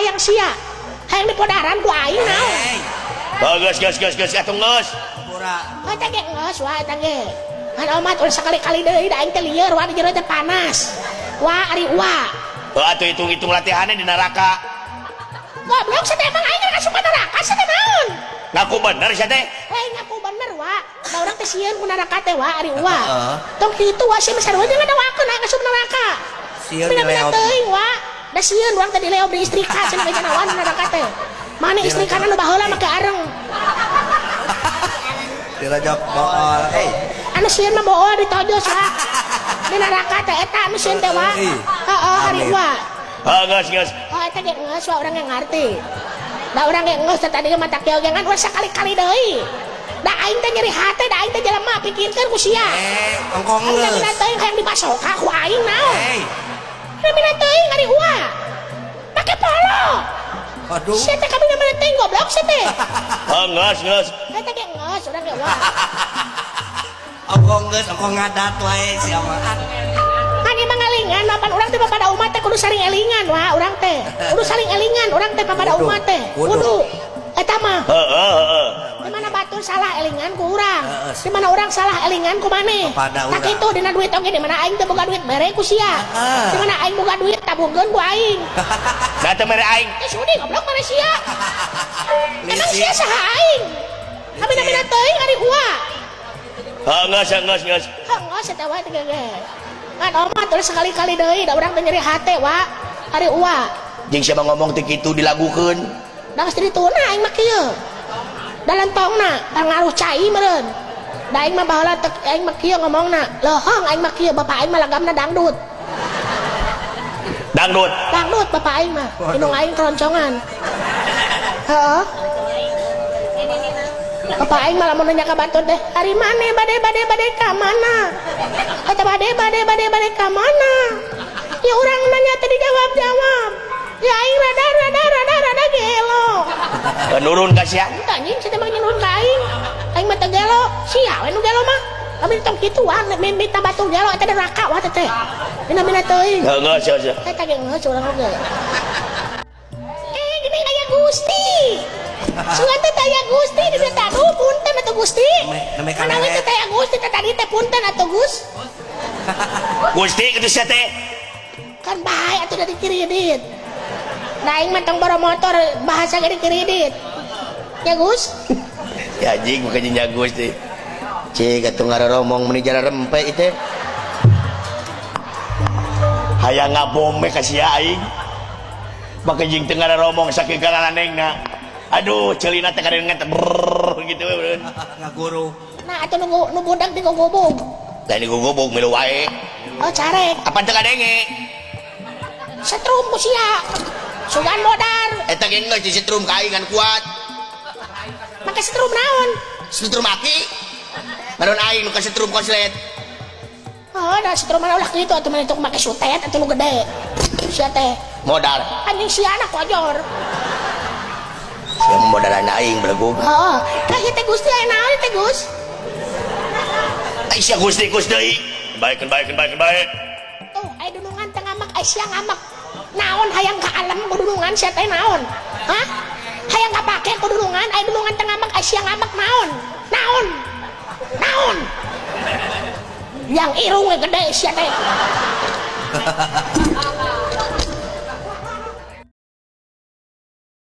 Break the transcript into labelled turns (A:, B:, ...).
A: hayang sia hayang dipodaran ku aing naon
B: bagus atuh geus
C: pura
A: eta ge geus wah eta ge kan omat ulah sakali-kali deui da aing teh lieur wah di jero teh panas wah ari wah
B: atuh hitung-hitung latihannya di neraka
A: goblok saya teh emang aing asup ka neraka saya teh naon
B: ngaku bener sia teh
A: ngaku bener wah da urang teh sieun ku neraka teh wah ari wah tong kitu wah sia sarua jeung ngadawakeun aing asup neraka
C: sieun
A: mina-mina teuing wah da sieun urang teh dileob di istrika cenah geus naon neraka teh mana istrikana nu baheula make areng
C: dirajak bool
A: anu sieun mah bool ditojos wah di neraka teh eta anu sieun teh wah heeh hari wah
B: geus
A: oh eta ge geus wah urang yang ngarti da urang ge geus tadi ge mata kieu jangan ulah sakali-kali deui da aing teh nyeri hate da aing teh jelema pikirkeun ku sia
C: engkong geus
A: mina teuing hayang dibasoka ku aing naon mina teuing ari wah make polo
C: aduh
A: sia teh kabina mina teuing goblok sia teh
B: geus
A: eta ge geus urang ge wah
C: engkong geus engkong ngadat wae sia mah
A: kan ieu ngalingan napan urang teh pada umat teh kudu saling elingan wah urang teh kudu saling elingan urang teh pada umat teh kudu eta mah
B: heeh
A: di mana batur salah elingan ku urang di mana urang salah elingan ku maneh tak kitu dina duit oge di mana aing teh boga duit mere ku sia di mana aing boga duit tabungkeun ku aing
B: da teh mere aing
A: teh sudi goblok mana sia emang sia saha aing kabina-bina teuing ari uwa
B: geus
A: geus eta wae teh ge kan omat ulah sekali-kali deui da urang teh nyeri hate wa ari uwa
B: jeung siapa ngomong teh kitu dilagukeun
A: da geus dituna aing mah kieu dalentongna ngaruh cai meureun da aing mah baheula teh aing mah kieu ngomongna leuheung aing mah kieu bapak aing mah lagamna dangdut bapak aing mah indung aing keroncongan heeh bapak aing mah lamun nanya ka batur teh hari maneh bade ka mana eta bade ka mana ya urang nanya teh dijawab ya aing rada gelo
B: nurun ka sia
A: anjing sia teh mah nurun ka aing mah teh gelo sia we nu gelo mah kami tong kituan minta batu gelo eta neraka wah teh mina teuing
B: geus
A: eta ge geus urang oge gini aya Gusti sungan teh aya Gusti di dieu teh aduh punten atuh Gusti kana we teh aya Gusti teh tadi teh punten atuh Gus
B: Gusti kitu sia teh
A: kan bae atuh dari kredit da aing mah tong boro motor bahasa ge di kredit ya Gus
B: ya anjing bukan nya Gusti cik atuh ngaroromong meuni jalan rempe ieu teh hayang ngabome ka sia aing maka jeung teu ngaroromong saking kalanengna aduh ceulina teh kadang gitu we
C: ngaguru
A: nah atuh nu budak di gogobog
B: da di gogobog milu wae
A: oh carek
B: apa teu kadenge
A: setrum ku sia sugan modar
B: eta ge geus disetrum ka aing ngan kuat
A: make setrum naon
B: setrum aki baron aing nu ka setrum konslet
A: oh da setrum mah ulah kitu atuh mah make sutet atuh nu gede sia teh
B: modal
A: anjing sia anak kojor
B: sia modalan aing belegug
A: oh ka ieu teh Gusti aya naon teh Gus
B: ai sia Gusti deui baekeun
A: tuh aya dunungan teh ngamak aya sia ngamak naon hayang ka alam ku dunungan sia teh naon hah hayang kapake ku dunungan aya dunungan teh ngamak aya sia ngamak naon yang irungnya gede sia teh